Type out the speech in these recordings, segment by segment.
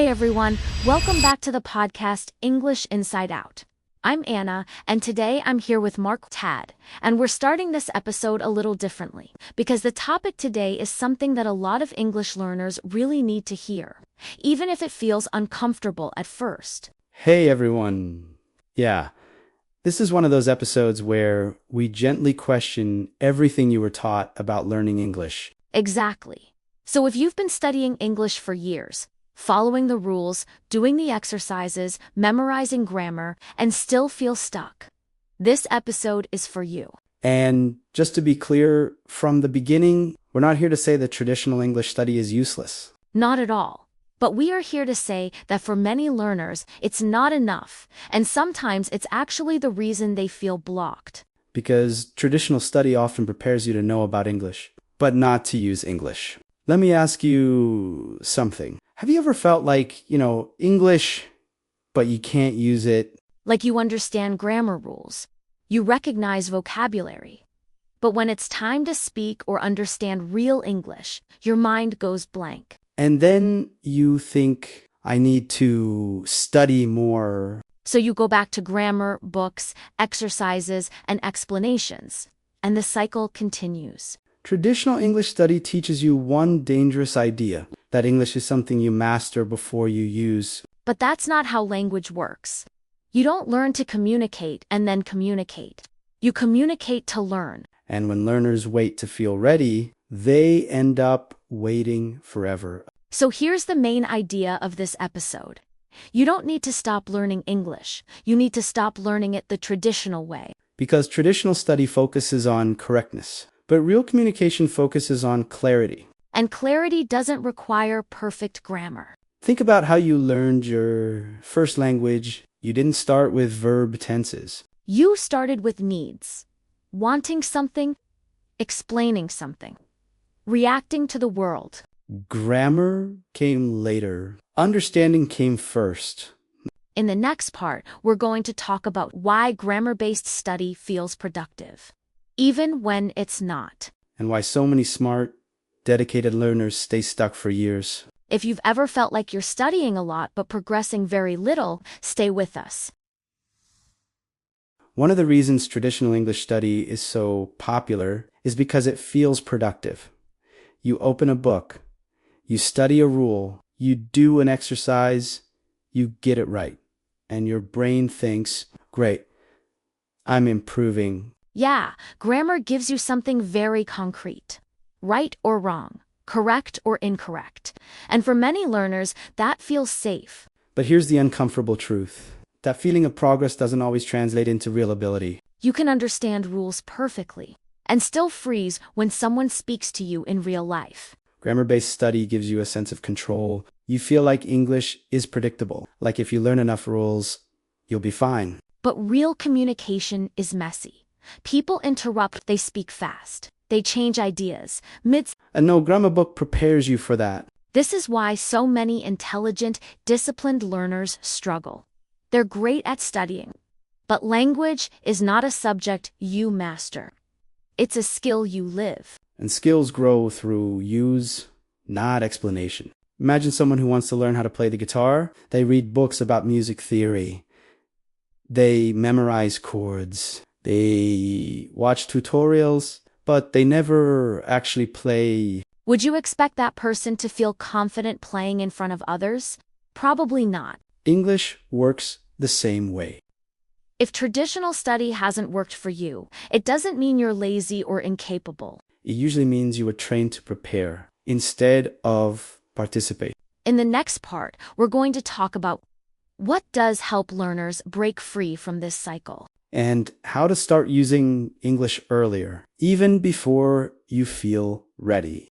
Hey everyone, welcome back to the podcast English Inside Out. I'm Anna, and today I'm here with Mark Tad, and we're starting this episode a little differently, because the topic today is something that a lot of English learners really need to hear, even if it feels uncomfortable at first. Hey everyone. Yeah, this is one of those episodes where we gently question everything you were taught about learning English. Exactly. So if you've been studying English for years, following the rules, doing the exercises, memorizing grammar, and still feel stuck, this episode is for you. And just to be clear, from the beginning, we're not here to say that traditional English study is useless. Not at all. But we are here to say that for many learners, it's not enough, and sometimes it's actually the reason they feel blocked. Because traditional study often prepares you to know about English, but not to use English. Let me ask you something. Have you ever felt like, English, but you can't use it? Like you understand grammar rules. You recognize vocabulary. But when it's time to speak or understand real English, your mind goes blank. And then you think, I need to study more. So you go back to grammar, books, exercises, and explanations. And the cycle continues. Traditional English study teaches you one dangerous idea, that English is something you master before you use. But that's not how language works. You don't learn to communicate and then communicate. You communicate to learn. And when learners wait to feel ready, they end up waiting forever. So here's the main idea of this episode. You don't need to stop learning English. You need to stop learning it the traditional way. Because traditional study focuses on correctness, but real communication focuses on clarity. And clarity doesn't require perfect grammar. Think about how you learned your first language. You didn't start with verb tenses. You started with needs. Wanting something, explaining something, reacting to the world. Grammar came later. Understanding came first. In the next part, we're going to talk about why grammar-based study feels productive, even when it's not. And why so many smart, dedicated learners stay stuck for years. If you've ever felt like you're studying a lot but progressing very little, stay with us. One of the reasons traditional English study is so popular is because it feels productive. You open a book, you study a rule, you do an exercise, you get it right. And your brain thinks, great, I'm improving. Yeah, grammar gives you something very concrete. Right or wrong, correct or incorrect. And for many learners, that feels safe. But here's the uncomfortable truth. That feeling of progress doesn't always translate into real ability. You can understand rules perfectly and still freeze when someone speaks to you in real life. Grammar-based study gives you a sense of control. You feel like English is predictable. Like if you learn enough rules, you'll be fine. But real communication is messy. People interrupt, they speak fast. They change ideas, And no grammar book prepares you for that. This is why so many intelligent, disciplined learners struggle. They're great at studying. But language is not a subject you master. It's a skill you live. And skills grow through use, not explanation. Imagine someone who wants to learn how to play the guitar. They read books about music theory. They memorize chords. They watch tutorials, but they never actually play. Would you expect that person to feel confident playing in front of others? Probably not. English works the same way. If traditional study hasn't worked for you, it doesn't mean you're lazy or incapable. It usually means you were trained to prepare instead of participate. In the next part, we're going to talk about what does help learners break free from this cycle. And how to start using English earlier, even before you feel ready.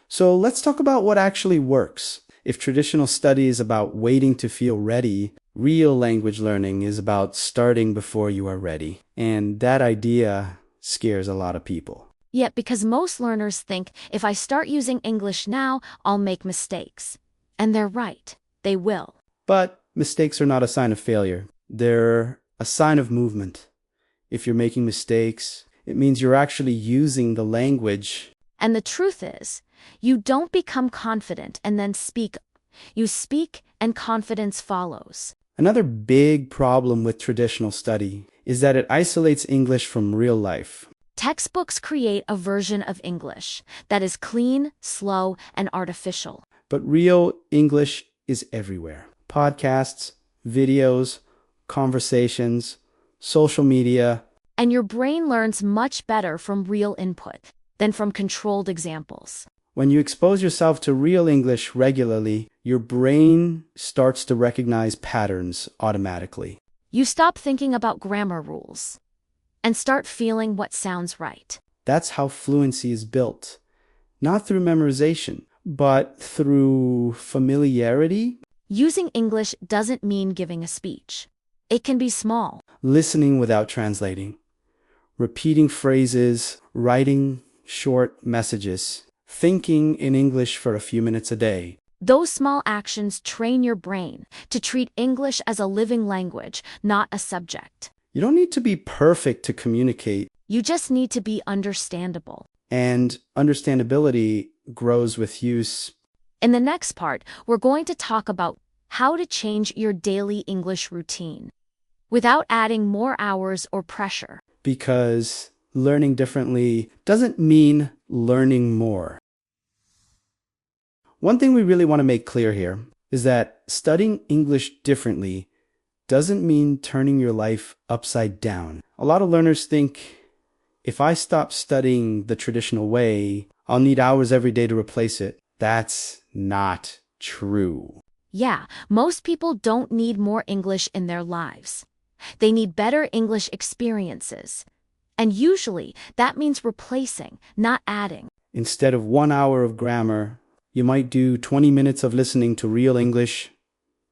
So let's talk about what actually works. If traditional study is about waiting to feel ready, real language learning is about starting before you are ready. And that idea scares a lot of people. Yet because most learners think if I start using English now, I'll make mistakes. And they're right, they will. But mistakes are not a sign of failure. They're a sign of movement. If you're making mistakes, it means you're actually using the language. And the truth is, you don't become confident and then speak You speak, and confidence follows. Another big problem with traditional study is that it isolates English from real life. Textbooks create a version of English that is clean, slow, and artificial. But real English is everywhere. Podcasts, videos, conversations, social media. And your brain learns much better from real input than from controlled examples. When you expose yourself to real English regularly, your brain starts to recognize patterns automatically. You stop thinking about grammar rules and start feeling what sounds right. That's how fluency is built. Not through memorization, but through familiarity. Using English doesn't mean giving a speech. It can be small. Listening without translating. Repeating phrases, writing short messages. Thinking in English for a few minutes a day. Those small actions train your brain to treat English as a living language, not a subject. You don't need to be perfect to communicate. You just need to be understandable. And understandability grows with use. In the next part, we're going to talk about how to change your daily English routine without adding more hours or pressure. Because learning differently doesn't mean learning more. One thing we really want to make clear here is that studying English differently doesn't mean turning your life upside down. A lot of learners think, if I stop studying the traditional way, I'll need hours every day to replace it. That's not true. Yeah, most people don't need more English in their lives. They need better English experiences. And usually, that means replacing, not adding. Instead of 1 hour of grammar, you might do 20 minutes of listening to real English.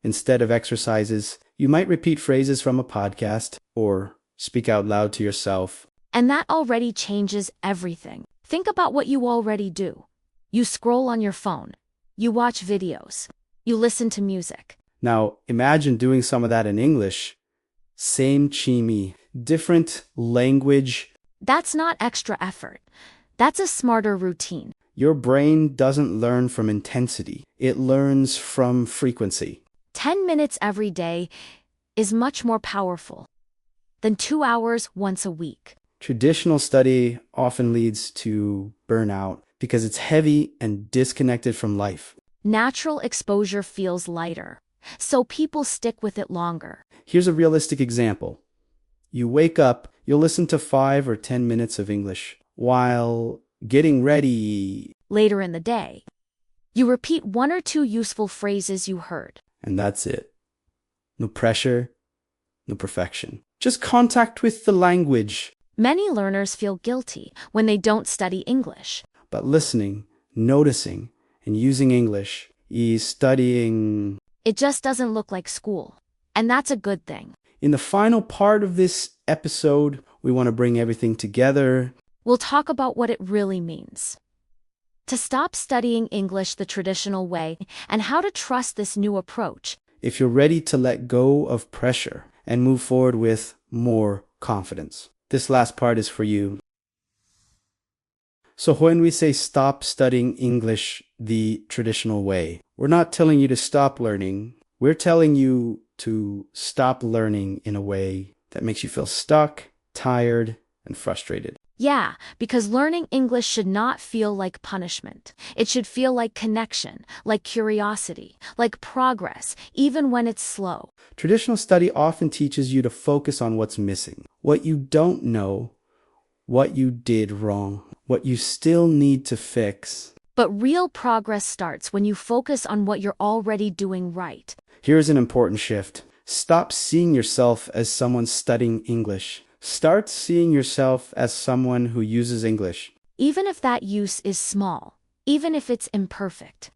Instead of exercises, you might repeat phrases from a podcast or speak out loud to yourself. And that already changes everything. Think about what you already do. You scroll on your phone. You watch videos. You listen to music. Now, imagine doing some of that in English. Same chimey, different language. That's not extra effort. That's a smarter routine. Your brain doesn't learn from intensity. It learns from frequency. 10 minutes every day is much more powerful than 2 hours once a week. Traditional study often leads to burnout because it's heavy and disconnected from life. Natural exposure feels lighter, so people stick with it longer. Here's a realistic example. You wake up, you'll listen to 5 or 10 minutes of English while getting ready. Later in the day, you repeat 1 or 2 useful phrases you heard. And that's it. No pressure, no perfection. Just contact with the language. Many learners feel guilty when they don't study English. But listening, noticing, and using English is studying. It just doesn't look like school. And that's a good thing. In the final part of this episode, we want to bring everything together. We'll talk about what it really means to stop studying English the traditional way and how to trust this new approach. If you're ready to let go of pressure and move forward with more confidence, this last part is for you. So when we say stop studying English the traditional way, we're not telling you to stop learning. We're telling you to stop learning in a way that makes you feel stuck, tired, and frustrated. Yeah, because learning English should not feel like punishment. It should feel like connection, like curiosity, like progress, even when it's slow. Traditional study often teaches you to focus on what's missing, what you don't know, what you did wrong, what you still need to fix. But real progress starts when you focus on what you're already doing right. Here's an important shift. Stop seeing yourself as someone studying English. Start seeing yourself as someone who uses English. Even if that use is small, even if it's imperfect.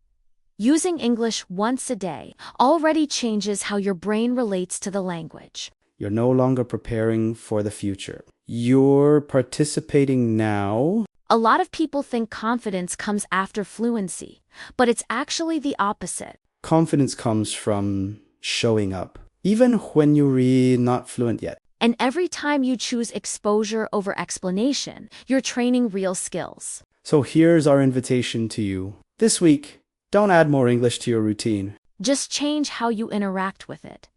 Using English once a day already changes how your brain relates to the language. You're no longer preparing for the future. You're participating now. A lot of people think confidence comes after fluency, but it's actually the opposite. Confidence comes from showing up, even when you're not fluent yet. And every time you choose exposure over explanation, you're training real skills. So here's our invitation to you. This week, Don't add more English to your routine. Just change how you interact with it.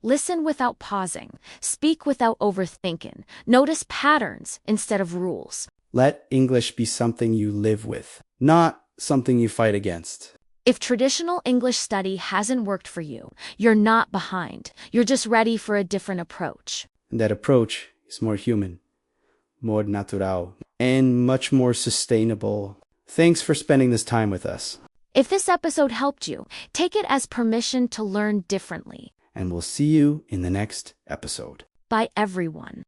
Listen without pausing. Speak without overthinking. Notice patterns instead of rules. Let English be something you live with, not something you fight against. If traditional English study hasn't worked for you, you're not behind. You're just ready for a different approach. And that approach is more human, more natural, and much more sustainable. Thanks for spending this time with us. If this episode helped you, take it as permission to learn differently. And we'll see you in the next episode. Bye, everyone.